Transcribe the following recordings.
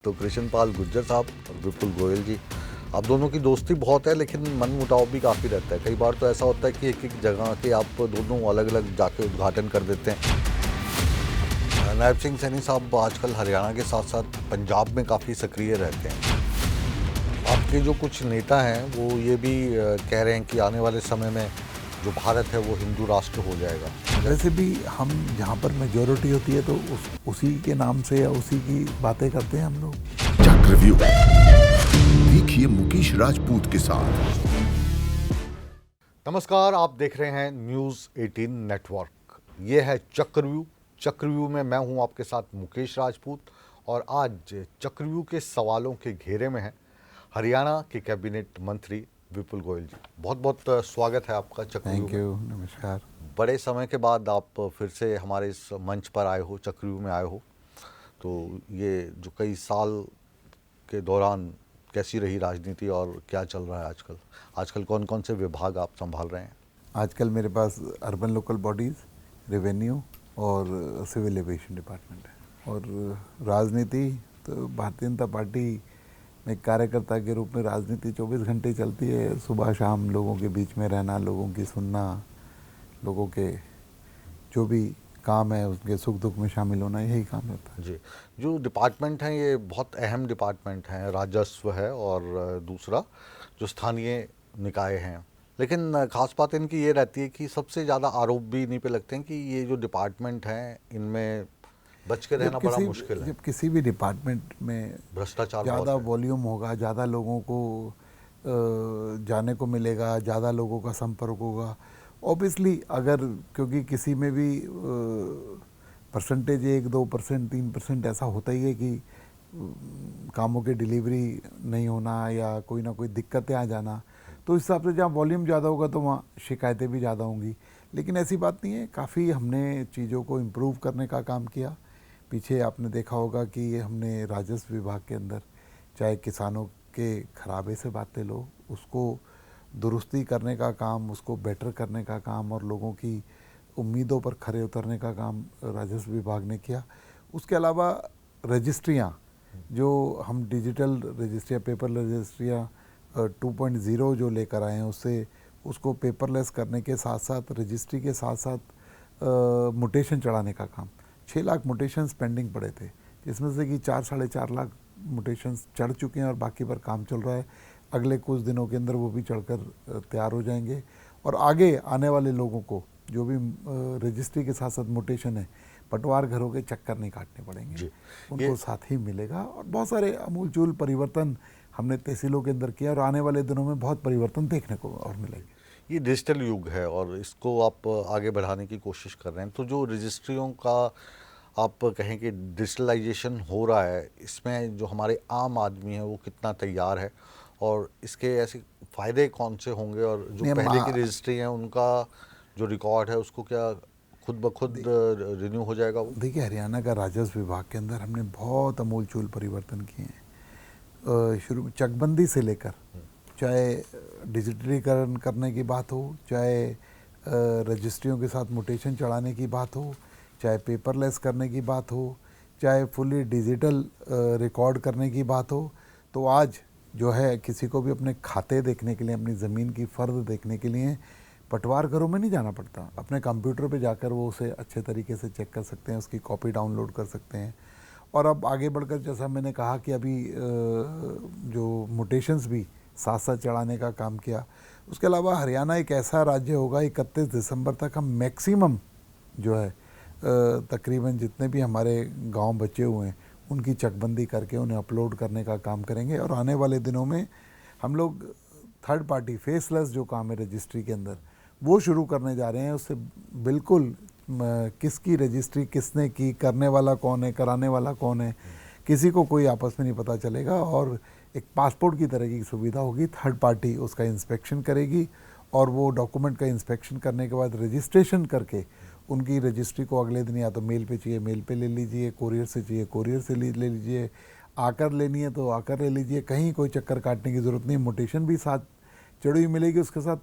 तो कृष्ण पाल गुर्जर साहब और विपुल गोयल जी, आप दोनों की दोस्ती बहुत है, लेकिन मनमुटाव भी काफ़ी रहता है। कई बार तो ऐसा होता है कि एक एक जगह के आप दोनों अलग अलग जाके उद्घाटन कर देते हैं। नायब सिंह सैनी साहब आजकल हरियाणा के साथ साथ पंजाब में काफ़ी सक्रिय रहते हैं। आपके जो कुछ नेता हैं वो ये भी कह रहे हैं कि आने वाले समय में जो भारत है वो हिंदू राष्ट्र हो जाएगा। वैसे भी हम जहाँ पर मेजोरिटी होती है तो उसी के नाम से या उसी की बातें करते हैं हम लोग। चक्रव्यूह देखिए मुकेश राजपूत के साथ। नमस्कार, आप देख रहे हैं न्यूज़ 18 नेटवर्क। ये है चक्रव्यूह। चक्रव्यूह में मैं हूं आपके साथ मुकेश राजपूत, और आज चक्रव्यूह के सवालों के घेरे में है हरियाणा के कैबिनेट मंत्री विपुल गोयल जी। बहुत बहुत स्वागत है आपका चक्रव्यूह थैंक यू, नमस्कार। बड़े समय के बाद आप फिर से हमारे इस मंच पर आए हो, चक्रव्यूह में आए हो। तो ये जो कई साल के दौरान कैसी रही राजनीति और क्या चल रहा है आजकल? आजकल कौन कौन से विभाग आप संभाल रहे हैं? आजकल मेरे पास अर्बन लोकल बॉडीज़, रेवेन्यू और सिविल एविएशन डिपार्टमेंट है। और राजनीति तो भारतीय जनता पार्टी में कार्यकर्ता के रूप में राजनीति 24 घंटे चलती है। सुबह शाम लोगों के बीच में रहना, लोगों की सुनना, लोगों के जो भी काम है उनके सुख दुख में शामिल होना, यही काम होता है जी, जो डिपार्टमेंट हैं ये बहुत अहम डिपार्टमेंट हैं। राजस्व है और दूसरा जो स्थानीय निकाय हैं। लेकिन खास बात इनकी ये रहती है कि सबसे ज़्यादा आरोप भी इन्हीं पे लगते हैं कि ये जो डिपार्टमेंट हैं इनमें बच के रहना बड़ा मुश्किल है। जब किसी भी डिपार्टमेंट में भ्रष्टाचार ज़्यादा बहुत है। वॉल्यूम होगा, ज़्यादा लोगों को जाने को मिलेगा, ज़्यादा लोगों का संपर्क होगा, ऑब्वियसली अगर क्योंकि किसी में भी परसेंटेज 1-2%, 3% ऐसा होता ही है कि कामों की डिलीवरी नहीं होना या कोई ना कोई दिक्कतें आ जाना, तो इस हिसाब से जहाँ वॉल्यूम ज़्यादा होगा तो वहाँ शिकायतें भी ज़्यादा होंगी। लेकिन ऐसी बात नहीं है, काफ़ी हमने चीज़ों को इम्प्रूव करने का काम किया। पीछे आपने देखा होगा कि हमने राजस्व विभाग के अंदर चाहे किसानों के खराबे से बातें लो, उसको दुरुस्ती करने का काम, उसको बेटर करने का काम और लोगों की उम्मीदों पर खरे उतरने का काम राजस्व विभाग ने किया। उसके अलावा रजिस्ट्रियाँ जो हम डिजिटल रजिस्ट्रियाँ, पेपर रजिस्ट्रियाँ 2.0 जो लेकर आए हैं, उससे उसको पेपरलेस करने के साथ साथ रजिस्ट्री के साथ साथ म्यूटेशन चढ़ाने का काम। 6 लाख म्यूटेशंस पेंडिंग पड़े थे, जिसमें से कि 4-4.5 लाख म्यूटेशंस चढ़ चुके हैं और बाकी पर काम चल रहा है। अगले कुछ दिनों के अंदर वो भी चढ़कर तैयार हो जाएंगे और आगे आने वाले लोगों को जो भी रजिस्ट्री के साथ साथ म्यूटेशन है, पटवार घरों के चक्कर नहीं काटने पड़ेंगे, उनको साथ ही मिलेगा। और बहुत सारे अमूलचूल परिवर्तन हमने तहसीलों के अंदर किया और आने वाले दिनों में बहुत परिवर्तन देखने को और मिलेंगे। ये डिजिटल युग है और इसको आप आगे बढ़ाने की कोशिश कर रहे हैं। तो जो रजिस्ट्रियों का आप कहें कि डिजिटलाइजेशन हो रहा है, इसमें जो हमारे आम आदमी है वो कितना तैयार है और इसके ऐसे फ़ायदे कौन से होंगे, और जो पहले की रजिस्ट्री हैं उनका जो रिकॉर्ड है उसको क्या खुद ब खुद रिन्यू हो जाएगा वो? देखिए, हरियाणा का राजस्व विभाग के अंदर हमने बहुत अमूलचूल परिवर्तन किए हैं। शुरू में चकबंदी से लेकर चाहे डिजिटलीकरण करने की बात हो, चाहे रजिस्ट्रियों के साथ म्यूटेशन चढ़ाने की बात हो, चाहे पेपरलेस करने की बात हो, चाहे फुली डिजिटल रिकॉर्ड करने की बात हो, तो आज जो है किसी को भी अपने खाते देखने के लिए, अपनी ज़मीन की फ़र्द देखने के लिए पटवार घरों में नहीं जाना पड़ता। अपने कंप्यूटर पे जाकर वो उसे अच्छे तरीके से चेक कर सकते हैं, उसकी कॉपी डाउनलोड कर सकते हैं। और अब आगे बढ़कर जैसा मैंने कहा कि अभी जो म्यूटेशंस भी साथ साथ चढ़ाने का काम किया। उसके अलावा हरियाणा एक ऐसा राज्य होगा, 31 दिसंबर तक हम मैक्सिमम जो है तकरीबन जितने भी हमारे गांव बचे हुए हैं उनकी चकबंदी करके उन्हें अपलोड करने का काम करेंगे। और आने वाले दिनों में हम लोग थर्ड पार्टी फेसलेस जो काम है रजिस्ट्री के अंदर वो शुरू करने जा रहे हैं। उससे बिल्कुल किसकी रजिस्ट्री किसने की, करने वाला कौन है, कराने वाला कौन है, किसी को कोई आपस में नहीं पता चलेगा। और एक पासपोर्ट की तरह की सुविधा होगी, थर्ड पार्टी उसका इंस्पेक्शन करेगी और वो डॉक्यूमेंट का इंस्पेक्शन करने के बाद रजिस्ट्रेशन करके उनकी रजिस्ट्री को अगले दिन या तो मेल पे चाहिए मेल पे ले लीजिए, कोरियर से चाहिए कोरियर से ले लीजिए, आकर लेनी है तो आकर ले लीजिए, कहीं कोई चक्कर काटने की ज़रूरत नहीं। म्यूटेशन भी साथ चढ़ी हुई मिलेगी, उसके साथ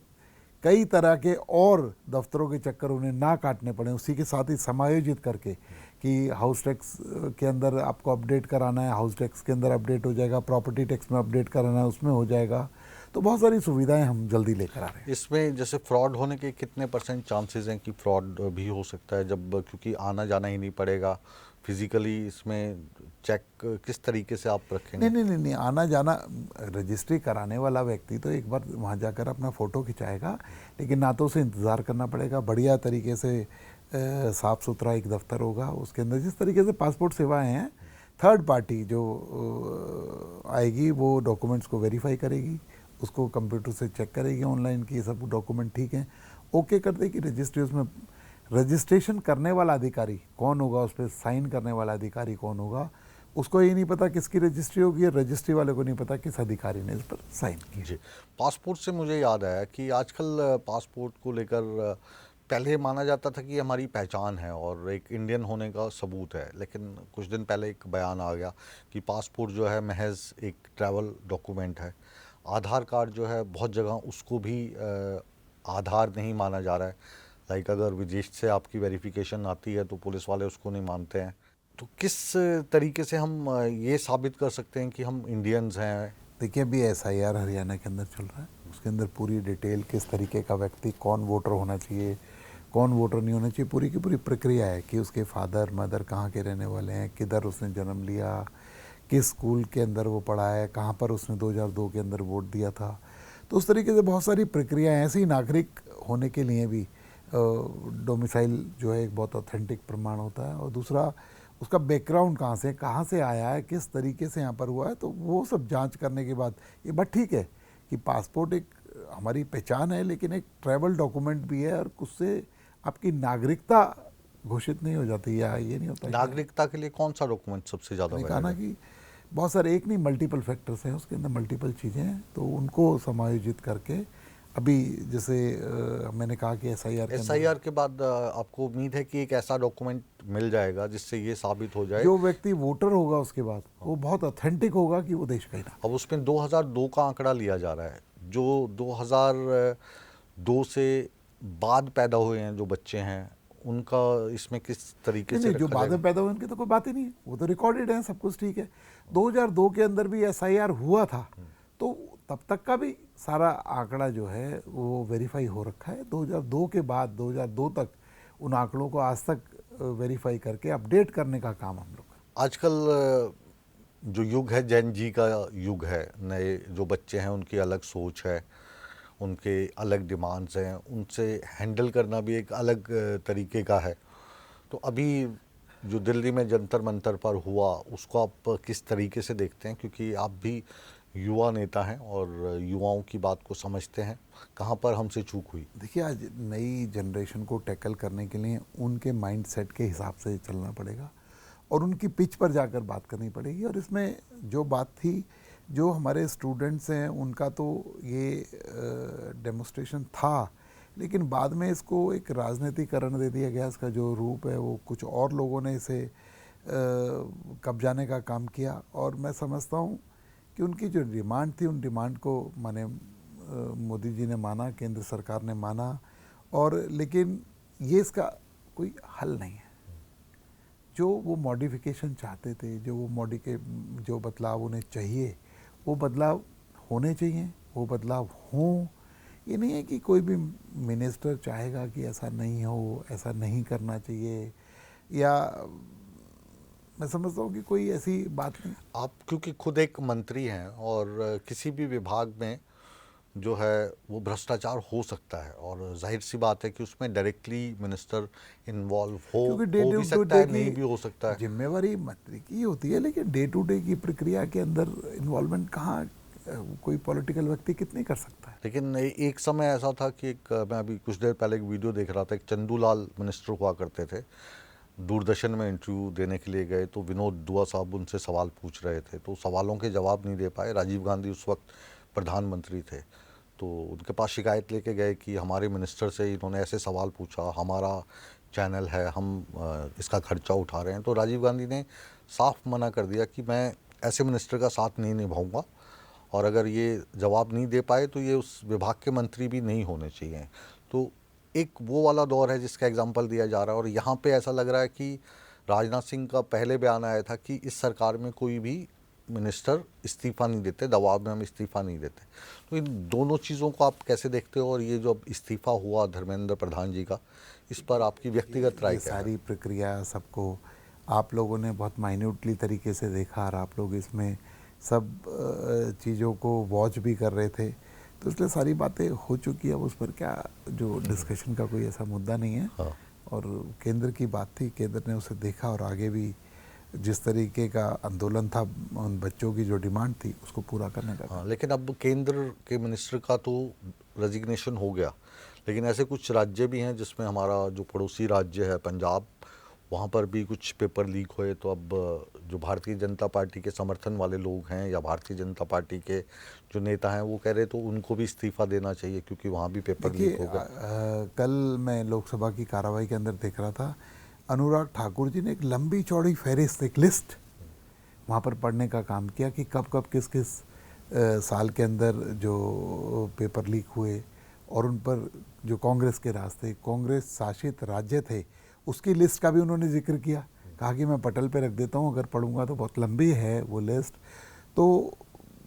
कई तरह के और दफ्तरों के चक्कर उन्हें ना काटने पड़े, उसी के साथ ही समायोजित करके कि हाउस टैक्स के अंदर आपको अपडेट कराना है, हाउस टैक्स के अंदर अपडेट हो जाएगा, प्रॉपर्टी टैक्स में अपडेट कराना है उसमें हो जाएगा। तो बहुत सारी सुविधाएं हम जल्दी लेकर आ रहे हैं। इसमें जैसे फ्रॉड होने के कितने % चांसेस हैं कि फ्रॉड भी हो सकता है, जब क्योंकि आना जाना ही नहीं पड़ेगा फिजिकली, इसमें चेक किस तरीके से आप रखेंगे? नहीं, आना जाना, रजिस्ट्री कराने वाला व्यक्ति तो एक बार वहाँ जाकर अपना फ़ोटो खिंचाएगा, लेकिन ना तो उसे इंतज़ार करना पड़ेगा, बढ़िया तरीके से साफ़ सुथरा एक दफ्तर होगा, उसके अंदर जिस तरीके से पासपोर्ट सेवाएं हैं, थर्ड पार्टी जो आएगी वो डॉक्यूमेंट्स को वेरीफाई करेगी, उसको कंप्यूटर से चेक करेगी ऑनलाइन कि ये सब डॉक्यूमेंट ठीक हैं, ओके कर देगी रजिस्ट्री। उसमें रजिस्ट्रेशन करने वाला अधिकारी कौन होगा, उस पर साइन करने वाला अधिकारी कौन होगा, उसको ये नहीं पता किसकी रजिस्ट्री होगी, और रजिस्ट्री वाले को नहीं पता किस अधिकारी ने इस पर साइन किया। जी, पासपोर्ट से मुझे याद आया कि आजकल पासपोर्ट को लेकर पहले माना जाता था कि हमारी पहचान है और एक इंडियन होने का सबूत है, लेकिन कुछ दिन पहले एक बयान आ गया कि पासपोर्ट जो है महज एक ट्रैवल डॉक्यूमेंट है। आधार कार्ड जो है बहुत जगह उसको भी आधार नहीं माना जा रहा है। लाइक अगर विदेश से आपकी वेरिफिकेशन आती है तो पुलिस वाले उसको नहीं मानते हैं। तो किस तरीके से हम ये साबित कर सकते हैं कि हम इंडियंस हैं? देखिए, अभी SIR हरियाणा के अंदर चल रहा है, उसके अंदर पूरी डिटेल किस तरीके का व्यक्ति, कौन वोटर होना चाहिए, कौन वोटर नहीं होना चाहिए, पूरी की पूरी प्रक्रिया है कि उसके फादर मदर कहाँ के रहने वाले हैं, किधर उसने जन्म लिया, किस स्कूल के अंदर वो पढ़ा है, कहाँ पर उसने 2002 के अंदर वोट दिया था। तो उस तरीके से बहुत सारी प्रक्रियाएँ ऐसी नागरिक होने के लिए भी डोमिसाइल जो है एक बहुत ऑथेंटिक प्रमाण होता है, और दूसरा उसका बैकग्राउंड कहाँ से आया है, किस तरीके से यहाँ पर हुआ है, तो वो सब जांच करने के बाद ये बात ठीक है कि पासपोर्ट एक हमारी पहचान है, लेकिन एक ट्रैवल डॉक्यूमेंट भी है, और उससे आपकी नागरिकता घोषित नहीं हो जाती, या ये नहीं होता। नागरिकता के लिए कौन सा डॉक्यूमेंट सबसे ज़्यादा कहा ना कि बहुत सारे, एक नहीं मल्टीपल फैक्टर्स हैं, उसके अंदर मल्टीपल चीज़ें हैं, तो उनको समायोजित करके अभी जैसे मैंने कहा कि SIR के बाद आपको उम्मीद है कि एक ऐसा डॉक्यूमेंट मिल जाएगा जिससे ये साबित हो जाए जो व्यक्ति वोटर होगा उसके बाद वो बहुत ऑथेंटिक होगा कि वो देश का ही ना। अब उसमें 2002 का आंकड़ा लिया जा रहा है, जो 2002 से बाद पैदा हुए हैं जो बच्चे हैं, उनका इसमें किस तरीके से जो बाद में पैदा हुए उनकी तो कोई बात ही नहीं है, वो तो रिकॉर्डेड है, सब कुछ ठीक है। 2002 के अंदर भी SIR हुआ था, तो तब तक का भी सारा आंकड़ा जो है वो वेरीफाई हो रखा है। 2002 के बाद 2002 तक उन आंकड़ों को आज तक वेरीफाई करके अपडेट करने का काम हम लोग। आजकल जो युग है जेन जी का युग है, नए जो बच्चे हैं उनकी अलग सोच है, उनके अलग डिमांड्स हैं, उनसे हैंडल करना भी एक अलग तरीके का है। तो अभी जो दिल्ली में जंतर मंतर पर हुआ उसको आप किस तरीके से देखते हैं, क्योंकि आप भी युवा नेता हैं और युवाओं की बात को समझते हैं, कहाँ पर हमसे चूक हुई? देखिए, आज नई जनरेशन को टैकल करने के लिए उनके माइंडसेट के हिसाब से चलना पड़ेगा और उनकी पिच पर जाकर बात करनी पड़ेगी। और इसमें जो बात थी, जो हमारे स्टूडेंट्स हैं उनका तो ये डेमोस्ट्रेशन था, लेकिन बाद में इसको एक राजनीतिकरण दे दिया गया। इसका जो रूप है वो कुछ और लोगों ने इसे कब्जाने का काम किया, और मैं समझता हूँ कि उनकी जो डिमांड थी उन डिमांड को माने मोदी जी ने माना, केंद्र सरकार ने माना, और लेकिन ये इसका कोई हल नहीं है। जो वो मॉडिफिकेशन चाहते थे, जो बदलाव उन्हें चाहिए, वो बदलाव होने चाहिए, वो बदलाव हों। ये नहीं है कि कोई भी मिनिस्टर चाहेगा कि ऐसा नहीं हो, ऐसा नहीं करना चाहिए, या मैं समझता हूँ कि कोई ऐसी बात नहीं। आप क्योंकि खुद एक मंत्री हैं और किसी भी विभाग में जो है वो भ्रष्टाचार हो सकता है, और जाहिर सी बात है कि उसमें डायरेक्टली मिनिस्टर इन्वॉल्व हो भी सकता है, नहीं भी हो सकता है। जिम्मेवारी मंत्री की होती है, लेकिन डे टू डे की प्रक्रिया के अंदर इन्वॉल्वमेंट कहाँ कोई पॉलिटिकल व्यक्ति कितनी कर सकता है। लेकिन एक समय ऐसा था कि मैं अभी कुछ देर पहले एक वीडियो देख रहा था, एक चंदूलाल मिनिस्टर हुआ करते थे, दूरदर्शन में इंटरव्यू देने के लिए गए तो विनोद दुआ साहब उनसे सवाल पूछ रहे थे, तो सवालों के जवाब नहीं दे पाए। राजीव गांधी उस वक्त प्रधानमंत्री थे, तो उनके पास शिकायत लेके गए कि हमारे मिनिस्टर से इन्होंने ऐसे सवाल पूछा, हमारा चैनल है, हम इसका खर्चा उठा रहे हैं। तो राजीव गांधी ने साफ मना कर दिया कि मैं ऐसे मिनिस्टर का साथ नहीं निभाऊंगा, और अगर ये जवाब नहीं दे पाए तो ये उस विभाग के मंत्री भी नहीं होने चाहिए। तो एक वो वाला दौर है जिसका एग्जाम्पल दिया जा रहा है, और यहाँ पे ऐसा लग रहा है कि राजनाथ सिंह का पहले बयान आया था कि इस सरकार में कोई भी मिनिस्टर इस्तीफ़ा नहीं देते, दबाव में हम इस्तीफ़ा नहीं देते। तो इन दोनों चीज़ों को आप कैसे देखते हो, और ये जो अब इस्तीफ़ा हुआ धर्मेंद्र प्रधान जी का, इस पर आपकी व्यक्तिगत राय ये क्या है? सारी प्रक्रिया सबको आप लोगों ने बहुत माइन्यूटली तरीके से देखा और आप लोग इसमें सब चीज़ों को वॉच भी कर रहे थे, तो इसलिए सारी बातें हो चुकी है। अब उस पर क्या जो डिस्कशन का कोई ऐसा मुद्दा नहीं है। हाँ। और केंद्र की बात थी, केंद्र ने उसे देखा और आगे भी जिस तरीके का आंदोलन था, उन बच्चों की जो डिमांड थी उसको पूरा करने का। हाँ, लेकिन अब केंद्र के मिनिस्टर का तो रेजिग्नेशन हो गया, लेकिन ऐसे कुछ राज्य भी हैं जिसमें हमारा जो पड़ोसी राज्य है पंजाब, वहाँ पर भी कुछ पेपर लीक हुए। तो अब जो भारतीय जनता पार्टी के समर्थन वाले लोग हैं या भारतीय जनता पार्टी के जो नेता हैं वो कह रहे तो उनको भी इस्तीफ़ा देना चाहिए क्योंकि वहाँ भी पेपर लीक हो गया। कल मैं लोकसभा की कार्रवाई के अंदर देख रहा था, अनुराग ठाकुर जी ने एक लंबी चौड़ी फहरिस्त, एक लिस्ट वहाँ पर पढ़ने का काम किया कि कब कब किस किस साल के अंदर जो पेपर लीक हुए, और उन पर जो कांग्रेस के राज थे, कांग्रेस शासित राज्य थे, उसकी लिस्ट का भी उन्होंने जिक्र किया। कहा कि मैं पटल पे रख देता हूँ, अगर पढ़ूंगा तो बहुत लंबी है वो लिस्ट। तो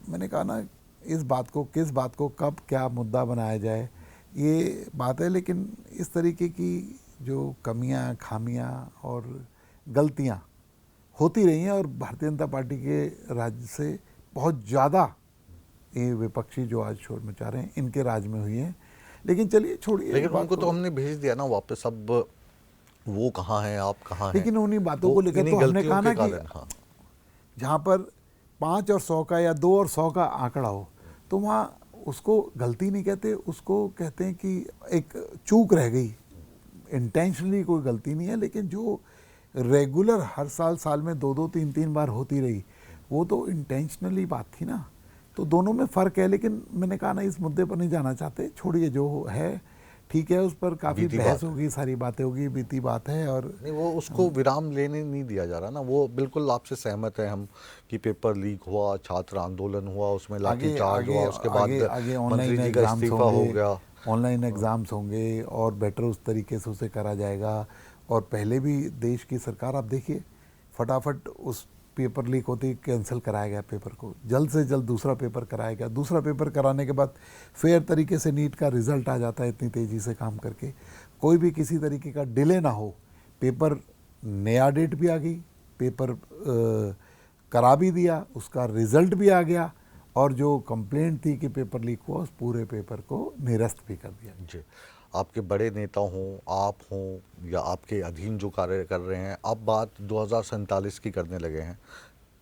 मैंने कहा ना, इस बात को, किस बात को कब क्या मुद्दा बनाया जाए, ये बात है। लेकिन इस तरीके की जो कमियां, खामियां और गलतियां होती रही हैं, और भारतीय जनता पार्टी के राज्य से बहुत ज़्यादा ये विपक्षी जो आज शोर मचा रहे हैं इनके राज में हुई है। लेकिन चलिए छोड़िए, लेकिन उनको तो हमने भेज दिया ना वापस, अब वो कहाँ हैं, आप कहाँ हैं। लेकिन उन्हीं बातों को लेकर तो हमने कहा ना कि हाँ, जहाँ पर 5 और 100 का या 2 और 100 का आंकड़ा हो, तो वहाँ उसको गलती नहीं कहते, उसको कहते हैं कि एक चूक रह गई। इंटेंशनली कोई गलती नहीं है, लेकिन जो रेगुलर हर साल में 2-2, 3-3 बार होती रही, वो तो इंटेंशनली बात थी ना। तो दोनों में फ़र्क है। लेकिन मैंने कहा ना, इस मुद्दे पर नहीं जाना चाहते, छोड़िए, जो है ठीक है, उस पर काफ़ी बहस होगी, सारी बातें होगी, बीती बात है। और नहीं, वो उसको विराम लेने नहीं दिया जा रहा ना। वो बिल्कुल आपसे सहमत है हम कि पेपर लीक हुआ, छात्र आंदोलन हुआ, उसमें लाठीचार्ज हुआ, उसके बाद मंत्री जी का इस्तीफा हो गया, ऑनलाइन एग्ज़ाम्स होंगे और बेटर उस तरीके से उसे करा जाएगा। और पहले भी देश की सरकार, आप देखिए, फटाफट उस पेपर लीक होते ही कैंसिल कराया गया पेपर को, जल्द से जल्द दूसरा पेपर कराया गया। दूसरा पेपर कराने के बाद फेयर तरीके से नीट का रिज़ल्ट आ जाता है, इतनी तेज़ी से काम करके। कोई भी किसी तरीके का डिले ना हो, पेपर नया डेट भी आ गई, पेपर करा भी दिया, उसका रिज़ल्ट भी आ गया, और जो कंप्लेंट थी कि पेपर लीक हुआ, उस पूरे पेपर को निरस्त भी कर दिया जी। आपके बड़े नेता हों, आप हों या आपके अधीन जो कार्य कर रहे हैं, अब बात 2047 की करने लगे हैं,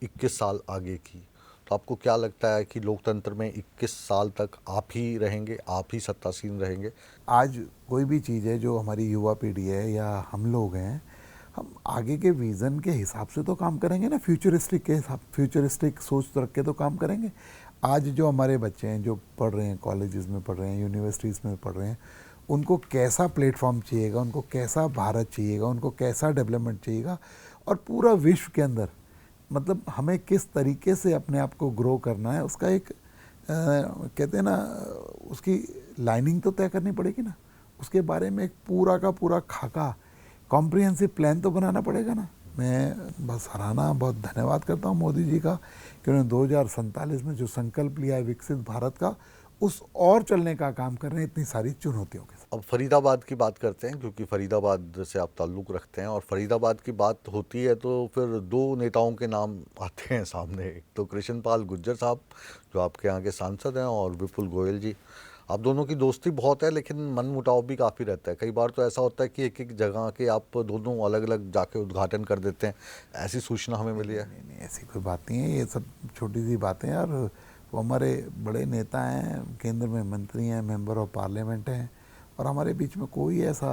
21 साल आगे की। तो आपको क्या लगता है कि लोकतंत्र में 21 साल तक आप ही रहेंगे, आप ही सत्तासीन रहेंगे? आज कोई भी चीज़ है, जो हमारी युवा पीढ़ी है या हम लोग हैं, हम आगे के विज़न के हिसाब से तो काम करेंगे ना, फ्यूचरिस्टिक के हिसाब, फ्यूचरिस्टिक सोच तो रख के तो काम करेंगे। आज जो हमारे बच्चे हैं, जो पढ़ रहे हैं, कॉलेजेस में पढ़ रहे हैं, यूनिवर्सिटीज़ में पढ़ रहे हैं, उनको कैसा प्लेटफॉर्म चाहिएगा, उनको कैसा भारत चाहिएगा, उनको कैसा डेवलपमेंट चाहिएगा, और पूरा विश्व के अंदर मतलब हमें किस तरीके से अपने आप को ग्रो करना है, उसका एक कहते हैं ना, उसकी लाइनिंग तो तय करनी पड़ेगी ना। उसके बारे में एक पूरा का पूरा खाका, कॉम्प्रिहेंसिव प्लान तो बनाना पड़ेगा ना। मैं बस सराहना, बहुत धन्यवाद करता हूँ मोदी जी का कि उन्होंने 2047 में जो संकल्प लिया है विकसित भारत का, उस और चलने का काम कर रहे हैं इतनी सारी चुनौतियों के साथ। अब फरीदाबाद की बात करते हैं, क्योंकि फरीदाबाद से आप ताल्लुक़ रखते हैं, और फरीदाबाद की बात होती है तो फिर दो नेताओं के नाम आते हैं सामने। एक तो कृष्णपाल गुर्जर साहब, जो आपके यहाँ के सांसद हैं, और विपुल गोयल जी। आप दोनों की दोस्ती बहुत है, लेकिन मनमुटाव भी काफ़ी रहता है। कई बार तो ऐसा होता है कि एक एक जगह के आप दोनों अलग अलग जाके उद्घाटन कर देते हैं, ऐसी सूचना हमें मिली है। नहीं, ऐसी कोई बात नहीं है, ये सब छोटी सी बातें हैं। और वो हमारे बड़े नेता हैं, केंद्र में मंत्री हैं, मेंबर ऑफ पार्लियामेंट हैं, और हमारे बीच में कोई ऐसा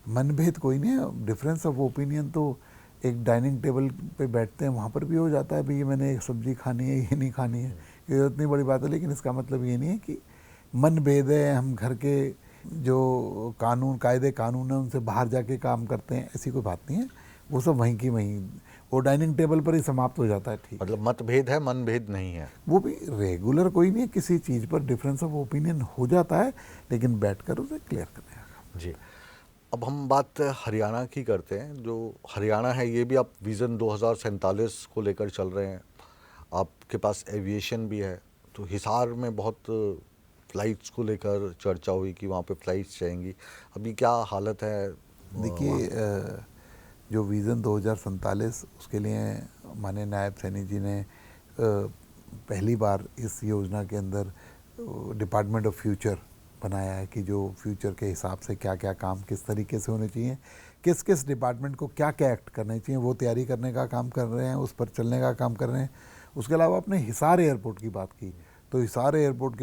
मनभेद कोई नहीं है। डिफरेंस ऑफ ओपिनियन तो एक डाइनिंग टेबल पे बैठते हैं, वहाँ पर भी हो जाता है, भाई मैंने एक सब्जी खानी है, ये नहीं खानी है, ये इतनी बड़ी बात है। लेकिन इसका मतलब ये नहीं है कि मनभेद है, हम घर के जो कानून, कायदे कानून है, उनसे बाहर जाके काम करते हैं, ऐसी कोई बात नहीं है। वो सब वहीं की वहीं, वो डाइनिंग टेबल पर ही समाप्त हो जाता है। ठीक, मतलब मतभेद है, मनभेद नहीं है। वो भी रेगुलर कोई नहीं है, किसी चीज़ पर डिफरेंस ऑफ ओपिनियन हो जाता है, लेकिन बैठकर उसे क्लियर करने का। जी। अब हम बात हरियाणा की करते हैं। जो हरियाणा है ये भी आप विज़न 2047 को लेकर चल रहे हैं। आपके पास एविएशन भी है, तो हिसार में बहुत फ़्लाइट्स को लेकर चर्चा हुई कि वहाँ पे फ़्लाइट्स जाएंगी। अभी क्या हालत है? देखिए, जो विज़न 2047 उसके लिए माननीय नायब सैनी जी ने पहली बार इस योजना के अंदर डिपार्टमेंट ऑफ फ्यूचर बनाया है कि जो फ्यूचर के हिसाब से क्या क्या काम किस तरीके से होने चाहिए, किस किस डिपार्टमेंट को क्या क्या एक्ट करने चाहिए, वो तैयारी करने का काम कर रहे हैं, उस पर चलने का काम कर रहे हैं। उसके अलावा आपने हिसार एयरपोर्ट की बात की, तो हिसार एयरपोर्ट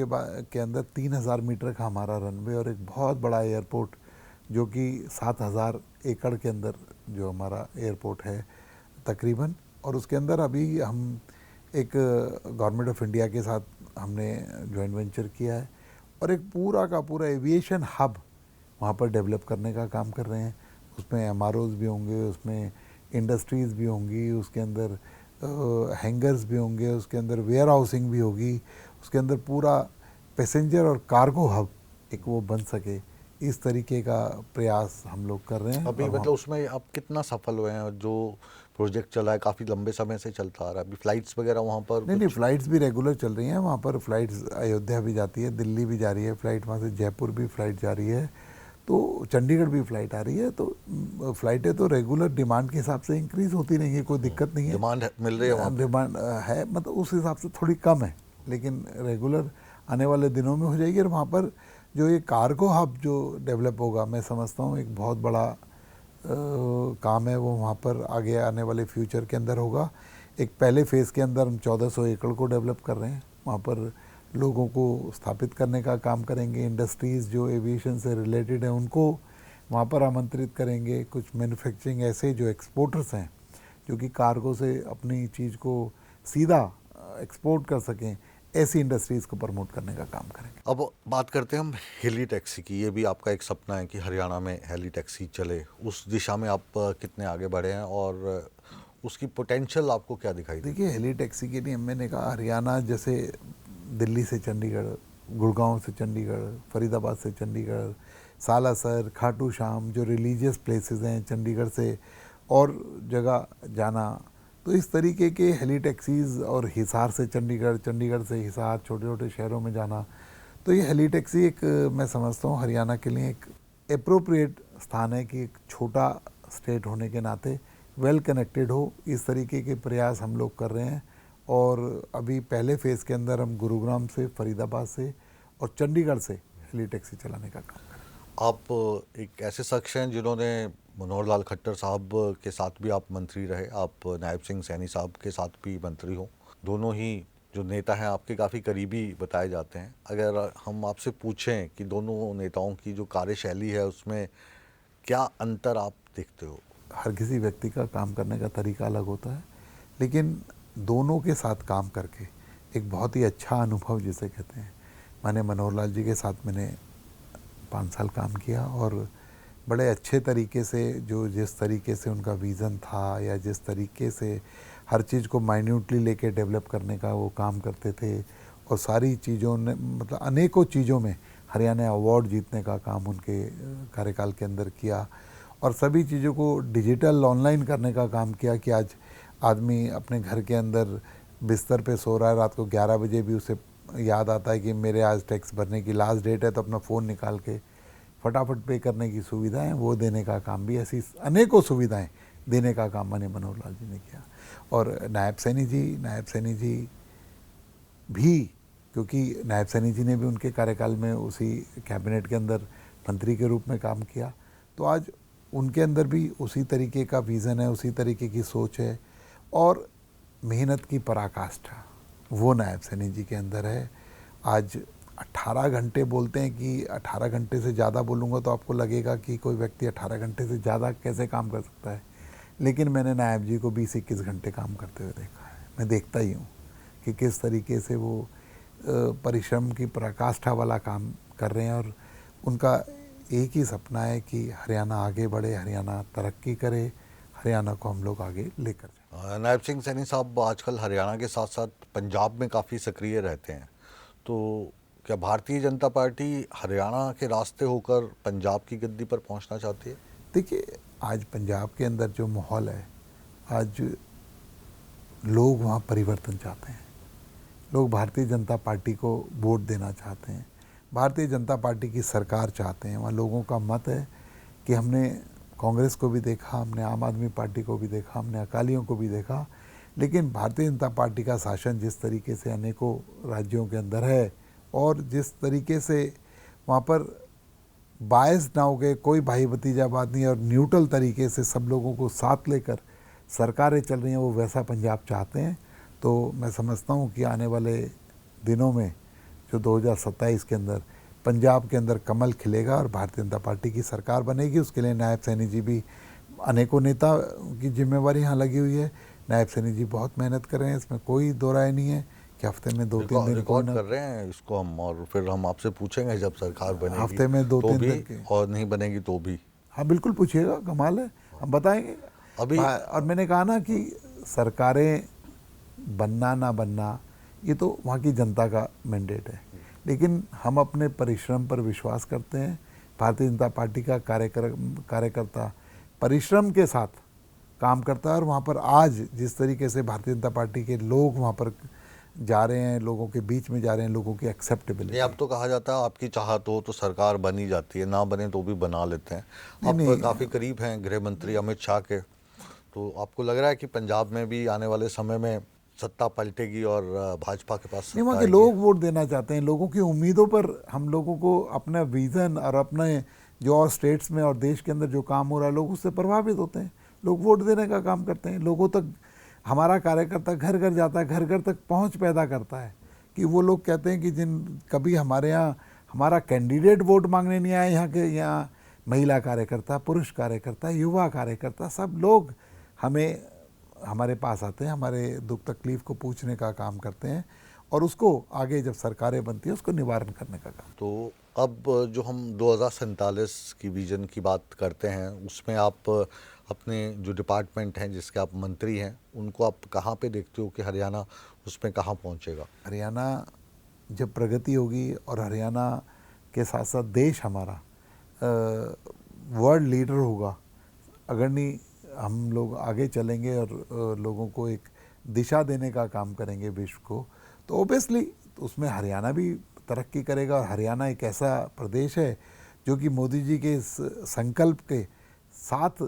के अंदर 3000 मीटर का हमारा रनवे और एक बहुत बड़ा एयरपोर्ट जो कि 7000 एकड़ के अंदर जो हमारा एयरपोर्ट है तकरीबन, और उसके अंदर अभी हम एक गवर्नमेंट ऑफ इंडिया के साथ हमने जॉइंट वेंचर किया है और एक पूरा का पूरा एविएशन हब वहाँ पर डेवलप करने का काम कर रहे हैं। उसमें एमआरओज़ भी होंगे, उसमें इंडस्ट्रीज़ भी होंगी, उसके अंदर हैंगर्स भी होंगे, उसके अंदर वेयर हाउसिंग भी होगी, उसके अंदर पूरा पैसेंजर और कार्गो हब एक वो बन सके, इस तरीके का प्रयास हम लोग कर रहे हैं। अभी मतलब उसमें आप कितना सफल हुए हैं? जो प्रोजेक्ट चला है काफ़ी लंबे समय से चलता आ रहा है, अभी फ़्लाइट्स वगैरह वहाँ पर नहीं, फ़्लाइट्स भी रेगुलर चल रही हैं वहाँ पर। फ़्लाइट्स अयोध्या भी जाती है, दिल्ली भी जा रही है फ़्लाइट, वहाँ से जयपुर भी फ़्लाइट जा रही है, तो चंडीगढ़ भी फ़्लाइट आ रही है। तो फ़्लाइटें तो रेगुलर डिमांड के हिसाब से इंक्रीज़ होती रहेंगी, कोई दिक्कत नहीं है। डिमांड मिल रही है वहाँ? डिमांड है, मतलब उस हिसाब से थोड़ी कम है, लेकिन रेगुलर आने वाले दिनों में हो जाएगी। और वहाँ पर जो ये कार्गो हब जो डेवलप होगा, मैं समझता हूँ एक बहुत बड़ा काम है वो वहाँ पर आगे आने वाले फ्यूचर के अंदर होगा। एक पहले फ़ेज़ के अंदर हम 1400 एकड़ को डेवलप कर रहे हैं, वहाँ पर लोगों को स्थापित करने का काम करेंगे। इंडस्ट्रीज़ जो एविएशन से रिलेटेड है उनको वहाँ पर आमंत्रित करेंगे। कुछ मैन्युफैक्चरिंग ऐसे जो एक्सपोर्टर्स हैं जो कि कार्गो से अपनी चीज़ को सीधा एक्सपोर्ट कर सकें, ऐसी इंडस्ट्रीज़ को प्रमोट करने का काम करेंगे। अब बात करते हैं हम हेली टैक्सी की। ये भी आपका एक सपना है कि हरियाणा में हेली टैक्सी चले, उस दिशा में आप कितने आगे बढ़े हैं और उसकी पोटेंशियल आपको क्या दिखाई देती है? देखिए, हेली टैक्सी के लिए मैंने कहा, हरियाणा जैसे दिल्ली से चंडीगढ़, गुड़गांव से चंडीगढ़, फरीदाबाद से चंडीगढ़, सालासर, खाटू श्याम जो रिलीजियस प्लेसेस हैं, चंडीगढ़ से और जगह जाना, तो इस तरीके के हेली टैक्सीज़, और हिसार से चंडीगढ़, चंडीगढ़ से हिसार, छोटे छोटे शहरों में जाना, तो ये हेली टैक्सी एक मैं समझता हूँ हरियाणा के लिए एक एप्रोप्रिएट स्थान है कि एक छोटा स्टेट होने के नाते वेल कनेक्टेड हो। इस तरीके के प्रयास हम लोग कर रहे हैं और अभी पहले फ़ेज़ के अंदर हम गुरुग्राम से, फरीदाबाद से और चंडीगढ़ से हेली टैक्सी चलाने का काम करें। आप एक ऐसे शख्स हैं जिन्होंने मनोहर लाल खट्टर साहब के साथ भी आप मंत्री रहे, आप नायब सिंह सैनी साहब के साथ भी मंत्री हो। दोनों ही जो नेता हैं आपके काफ़ी करीबी बताए जाते हैं। अगर हम आपसे पूछें कि दोनों नेताओं की जो कार्यशैली है उसमें क्या अंतर आप देखते हो? हर किसी व्यक्ति का काम करने का तरीका अलग होता है, लेकिन दोनों के साथ काम करके एक बहुत ही अच्छा अनुभव जिसे कहते हैं, मैंने मनोहर लाल जी के साथ मैंने 5 साल काम किया और बड़े अच्छे तरीके से जो जिस तरीके से उनका विज़न था या जिस तरीके से हर चीज़ को माइन्यूटली लेके डेवलप करने का वो काम करते थे और सारी चीज़ों ने मतलब अनेकों चीज़ों में हरियाणा अवार्ड जीतने का काम उनके कार्यकाल के अंदर किया और सभी चीज़ों को डिजिटल ऑनलाइन करने का काम किया कि आज आदमी अपने घर के अंदर बिस्तर पे सो रहा है, रात को 11 बजे भी उसे याद आता है कि मेरे आज टैक्स भरने की लास्ट डेट है, तो अपना फ़ोन निकाल के फटाफट पे करने की सुविधाएं वो देने का काम भी, ऐसी अनेकों सुविधाएं देने का काम माननीय मनोहर लाल जी ने किया। और नायब सैनी जी भी, क्योंकि नायब सैनी जी ने भी उनके कार्यकाल में उसी कैबिनेट के अंदर मंत्री के रूप में काम किया, तो आज उनके अंदर भी उसी तरीके का विज़न है, उसी तरीके की सोच है और मेहनत की पराकाष्ठा वो नायब सैनी जी के अंदर है। आज 18 घंटे बोलते हैं कि 18 घंटे से ज़्यादा बोलूँगा तो आपको लगेगा कि कोई व्यक्ति 18 घंटे से ज़्यादा कैसे काम कर सकता है, लेकिन मैंने नायब जी को 20-21 घंटे काम करते हुए देखा है। मैं देखता ही हूँ कि किस तरीके से वो परिश्रम की पराकाष्ठा वाला काम कर रहे हैं और उनका एक ही सपना है कि हरियाणा आगे बढ़े, हरियाणा तरक्की करे, हरियाणा को हम लोग आगे लेकर जाएं। नायब सिंह सैनी साहब आजकल हरियाणा के साथ साथ पंजाब में काफ़ी सक्रिय रहते हैं, तो क्या भारतीय जनता पार्टी हरियाणा के रास्ते होकर पंजाब की गद्दी पर पहुंचना चाहती है? देखिए, आज पंजाब के अंदर जो माहौल है, आज लोग वहाँ परिवर्तन चाहते हैं। लोग भारतीय जनता पार्टी को वोट देना चाहते हैं, भारतीय जनता पार्टी की सरकार चाहते हैं। वहाँ लोगों का मत है कि हमने कांग्रेस को भी देखा, हमने आम आदमी पार्टी को भी देखा, हमने अकालियों को भी देखा, लेकिन भारतीय जनता पार्टी का शासन जिस तरीके से अनेकों राज्यों के अंदर है और जिस तरीके से वहाँ पर बायस ना हो गए, कोई भाई भतीजावाद नहीं और न्यूट्रल तरीके से सब लोगों को साथ लेकर सरकारें चल रही हैं, वो वैसा पंजाब चाहते हैं। तो मैं समझता हूँ कि आने वाले दिनों में जो 2027 के अंदर पंजाब के अंदर कमल खिलेगा और भारतीय जनता पार्टी की सरकार बनेगी। उसके लिए नायब सैनी जी भी, अनेकों नेता की जिम्मेवारी यहाँ लगी हुई है। नायब सैनी जी बहुत मेहनत कर रहे हैं, इसमें कोई दो राय नहीं है कि हफ्ते में 2-3 दिन रिकॉर्ड कर रहे हैं इसको हम, और फिर हम आपसे पूछेंगे जब सरकार बनेगी हफ्ते में 2-3 दिन के, और नहीं बनेगी तो भी। हाँ बिल्कुल पूछिएगा, कमाल है, हम बताएंगे अभी और मैंने कहा ना कि सरकारें बनना ना बनना ये तो वहाँ की जनता का मैंडेट है, लेकिन हम अपने परिश्रम पर विश्वास करते हैं। भारतीय जनता पार्टी का कार्यकर्ता परिश्रम के साथ काम करता है और वहाँ पर आज जिस तरीके से भारतीय जनता पार्टी के लोग वहाँ पर जा रहे हैं, लोगों के बीच में जा रहे हैं, लोगों की एक्सेप्टेबिलिटी। अब तो कहा जाता है आपकी चाहत हो तो सरकार बन ही जाती है, ना बने तो भी बना लेते हैं। आप काफ़ी करीब हैं गृह मंत्री अमित शाह के, तो आपको लग रहा है कि पंजाब में भी आने वाले समय में सत्ता पलटेगी और भाजपा के पास नहीं, वहाँ के लोग वोट देना चाहते हैं। लोगों की उम्मीदों पर हम लोगों को अपना विज़न और अपने जो और स्टेट्स में और देश के अंदर जो काम हो रहा है, लोग उससे प्रभावित होते हैं, लोग वोट देने का काम करते हैं। लोगों तक हमारा कार्यकर्ता घर घर जाता है, घर घर तक पहुंच पैदा करता है कि वो लोग कहते हैं कि जिन कभी हमारे यहाँ हमारा कैंडिडेट वोट मांगने नहीं आए, यहाँ के यहाँ महिला कार्यकर्ता, पुरुष कार्यकर्ता, युवा कार्यकर्ता, सब लोग हमें हमारे पास आते हैं, हमारे दुख तकलीफ़ को पूछने का काम करते हैं और उसको आगे जब सरकारें बनती है उसको निवारण करने का काम। तो अब जो हम 2047 की विजन की बात करते हैं, उसमें आप अपने जो डिपार्टमेंट हैं जिसके आप मंत्री हैं, उनको आप कहाँ पे देखते हो कि हरियाणा उसमें कहाँ पहुँचेगा? हरियाणा जब प्रगति होगी और हरियाणा के साथ साथ देश हमारा वर्ल्ड लीडर होगा, अगर नहीं हम लोग आगे चलेंगे और लोगों को एक दिशा देने का काम करेंगे विश्व को, तो ओबियसली उसमें हरियाणा भी तरक्की करेगा। और हरियाणा एक ऐसा प्रदेश है जो कि मोदी जी के इस संकल्प के साथ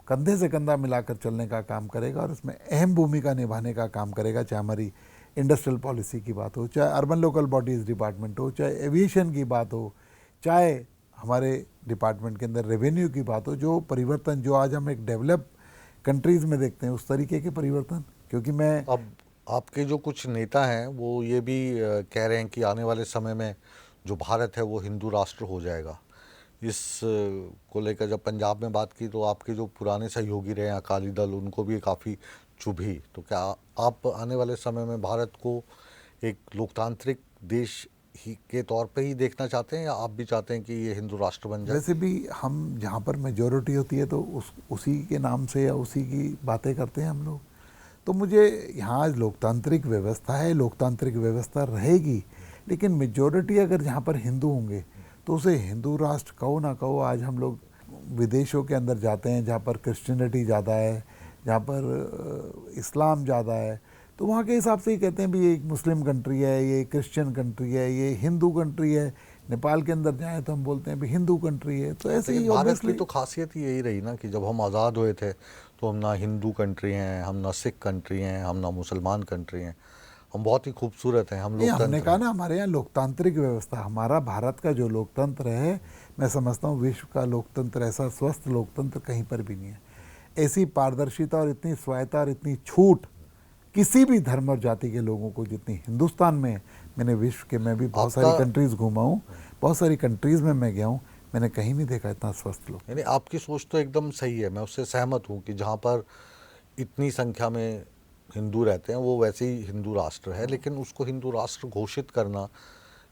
कंधे से कंधा मिलाकर चलने का काम करेगा और इसमें अहम भूमिका निभाने का काम करेगा। चाहे हमारी इंडस्ट्रियल पॉलिसी की बात हो, चाहे अर्बन लोकल बॉडीज़ डिपार्टमेंट हो, चाहे एविएशन की बात हो, चाहे हमारे डिपार्टमेंट के अंदर रेवेन्यू की बात हो, जो परिवर्तन जो आज हम एक डेवलप कंट्रीज़ में देखते हैं उस तरीके के परिवर्तन। क्योंकि मैं अब आपके जो कुछ नेता हैं वो ये भी कह रहे हैं कि आने वाले समय में जो भारत है वो हिंदू राष्ट्र हो जाएगा। इस को लेकर जब पंजाब में बात की तो आपके जो पुराने सहयोगी रहे अकाली दल, उनको भी काफ़ी चुभी। तो क्या आप आने वाले समय में भारत को एक लोकतांत्रिक देश ही के तौर पे ही देखना चाहते हैं, या आप भी चाहते हैं कि ये हिंदू राष्ट्र बन जाए? वैसे भी हम जहाँ पर मेजॉरिटी होती है तो उसी के नाम से या उसी की बातें करते हैं हम लोग। तो मुझे यहाँ आज लोकतांत्रिक व्यवस्था है, लोकतांत्रिक व्यवस्था रहेगी, लेकिन मेजॉरिटी अगर जहाँ पर हिंदू होंगे तो उसे हिंदू राष्ट्र कहो ना कहो। आज हम लोग विदेशों के अंदर जाते हैं जहाँ पर क्रिश्चियनिटी ज़्यादा है, जहाँ पर इस्लाम ज़्यादा है, तो वहाँ के हिसाब से ही कहते हैं भी ये एक मुस्लिम कंट्री है, ये क्रिश्चियन कंट्री है, ये हिंदू कंट्री है। नेपाल के अंदर जाएं तो हम बोलते हैं भी हिंदू कंट्री है। तो ऐसे ही भारत की तो खासियत ही यही रही ना कि जब हम आज़ाद हुए थे तो हम ना हिंदू कंट्री हैं, हम ना सिख कंट्री हैं, हम ना मुसलमान कंट्री हैं, हम बहुत ही खूबसूरत हैं, हम लोग। हमने कहा ना हमारे यहाँ लोकतांत्रिक व्यवस्था, हमारा भारत का जो लोकतंत्र है, मैं समझता हूँ विश्व का लोकतंत्र ऐसा स्वस्थ लोकतंत्र कहीं पर भी नहीं है। ऐसी पारदर्शिता और इतनी स्वायत्ता और इतनी छूट किसी भी धर्म और जाति के लोगों को जितनी हिंदुस्तान में है। मैंने विश्व के, मैं भी बहुत सारी कंट्रीज़ घूमा हूँ, बहुत सारी कंट्रीज़ में मैं गया हूँ, मैंने कहीं नहीं देखा इतना स्वस्थ लोग। यानी आपकी सोच तो एकदम सही है, मैं उससे सहमत हूँ कि जहाँ पर इतनी संख्या में हिंदू रहते हैं वो वैसे ही हिंदू राष्ट्र है, लेकिन उसको हिंदू राष्ट्र घोषित करना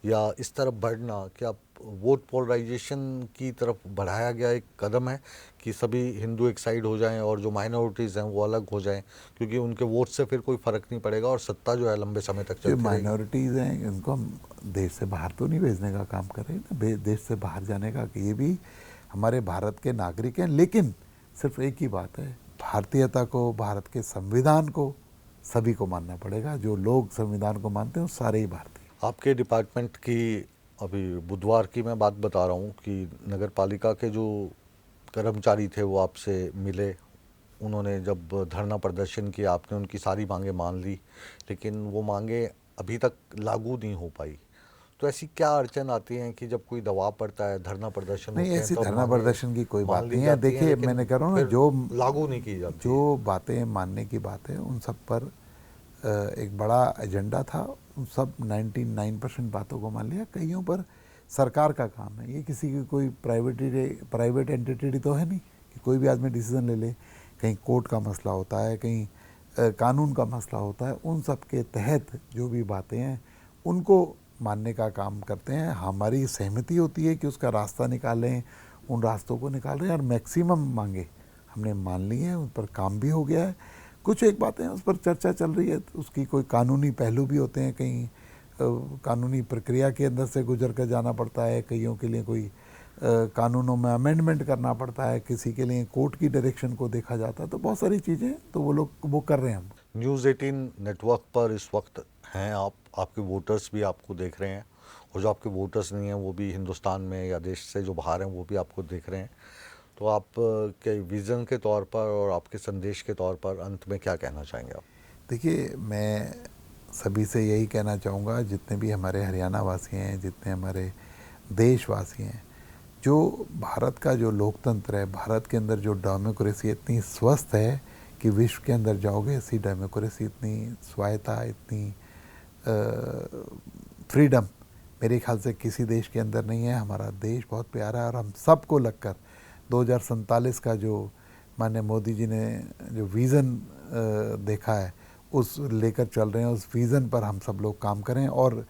या इस तरफ बढ़ना, क्या वोट पोलराइजेशन की तरफ बढ़ाया गया एक कदम है कि सभी हिंदू एक साइड हो जाएं और जो माइनॉरिटीज़ हैं वो अलग हो जाएं, क्योंकि उनके वोट से फिर कोई फ़र्क नहीं पड़ेगा और सत्ता जो है लंबे समय तक जो चलती रहेगी। माइनॉरिटीज़ हैं उनको हम देश से बाहर तो नहीं भेजने का काम कर रहे हैं ना, देश से बाहर जाने का, कि ये भी हमारे भारत के नागरिक हैं। लेकिन सिर्फ एक ही बात है, भारतीयता को, भारत के संविधान को सभी को मानना पड़ेगा। जो लोग संविधान को मानते हैं वो सारे ही भारतीय। आपके डिपार्टमेंट की अभी बुधवार की मैं बात बता रहा हूँ कि नगर पालिका के जो कर्मचारी थे वो आपसे मिले, उन्होंने जब धरना प्रदर्शन किया आपने उनकी सारी मांगें मान ली, लेकिन वो मांगें अभी तक लागू नहीं हो पाई। तो ऐसी क्या अड़चन आती हैं कि जब कोई दबाव पड़ता है, धरना प्रदर्शन नहीं, होते हैं, ऐसी तो धरना मांगें प्रदर्शन की कोई मान बात ली नहीं है। जाती हैं, देखिए, लेकिन मैंने कह रहा हूँ ना, फिर जो लागू नहीं की जाती। जो बातें मानने की बात है उन सब पर एक बड़ा एजेंडा था, उन सब 99% बातों को मान लिया। कईयों पर सरकार का काम है, ये किसी की कोई प्राइवेट एंटिटी तो है नहीं कि कोई भी आदमी डिसीजन ले ले। कहीं कोर्ट का मसला होता है, कहीं कानून का मसला होता है। उन सब के तहत जो भी बातें हैं उनको मानने का काम करते हैं। हमारी सहमति होती है कि उसका रास्ता निकालें, उन रास्तों को निकाल रहे हैं और मैक्सिमम मांगे हमने मान ली हैं, उन पर काम भी हो गया है। कुछ एक बातें उस पर चर्चा चल रही है, उसकी कोई कानूनी पहलू भी होते हैं, कहीं कानूनी प्रक्रिया के अंदर से गुजर कर जाना पड़ता है, कईयों के लिए कोई कानूनों में अमेंडमेंट करना पड़ता है, किसी के लिए कोर्ट की डायरेक्शन को देखा जाता है। तो बहुत सारी चीज़ें तो वो लोग वो कर रहे हैं। हम न्यूज़ 18 नेटवर्क पर इस वक्त हैं आप, आपके वोटर्स भी आपको देख रहे हैं, और जो आपके वोटर्स नहीं हैं वो भी हिंदुस्तान में या देश से जो बाहर हैं वो भी आपको देख रहे हैं। तो आप के विज़न के तौर पर और आपके संदेश के तौर पर अंत में क्या कहना चाहेंगे आप? देखिए, मैं सभी से यही कहना चाहूँगा, जितने भी हमारे हरियाणा वासी हैं, जितने हमारे देशवासी हैं, जो भारत का जो लोकतंत्र है, भारत के अंदर जो डेमोक्रेसी इतनी स्वस्थ है कि विश्व के अंदर जाओगे ऐसी डेमोक्रेसी, इतनी स्वायत्ता, इतनी फ्रीडम मेरे ख्याल से किसी देश के अंदर नहीं है। हमारा देश बहुत प्यारा है और हम सबको लगकर 2047 का जो माननीय मोदी जी ने जो विज़न देखा है उस लेकर चल रहे हैं। उस विज़न पर हम सब लोग काम करें और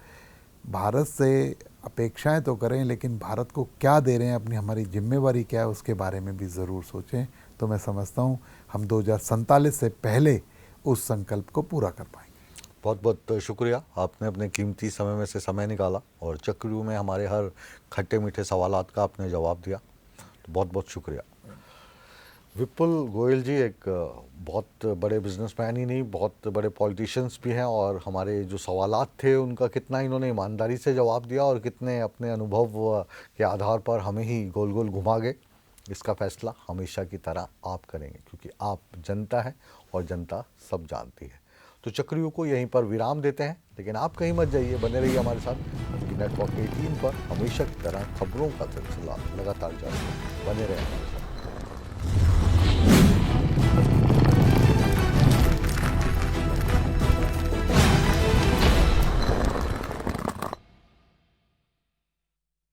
भारत से अपेक्षाएं तो करें, लेकिन भारत को क्या दे रहे हैं, अपनी हमारी जिम्मेवारी क्या है, उसके बारे में भी ज़रूर सोचें। तो मैं समझता हूँ हम 2047 से पहले उस संकल्प को पूरा कर पाएंगे। बहुत बहुत शुक्रिया, आपने अपने कीमती समय में से समय निकाला और चक्रव्यूह में हमारे हर खट्टे मीठे सवालात का आपने जवाब दिया, तो बहुत बहुत शुक्रिया। विपुल गोयल जी एक बहुत बड़े बिजनेसमैन ही नहीं, बहुत बड़े पॉलिटिशियंस भी हैं, और हमारे जो सवालात थे उनका कितना इन्होंने ईमानदारी से जवाब दिया और कितने अपने अनुभव के आधार पर हमें ही गोल गोल घुमा गए, इसका फैसला हमेशा की तरह आप करेंगे, क्योंकि आप जनता है और जनता सब जानती है। तो चक्रव्यूह को यहीं पर विराम देते हैं, लेकिन आप कहीं मत जाइए, बने रहिए हमारे साथ, क्योंकि नेटवर्क 18 पर हमेशा की तरह खबरों का सिलसिला लगातार जारी है। बने रहें।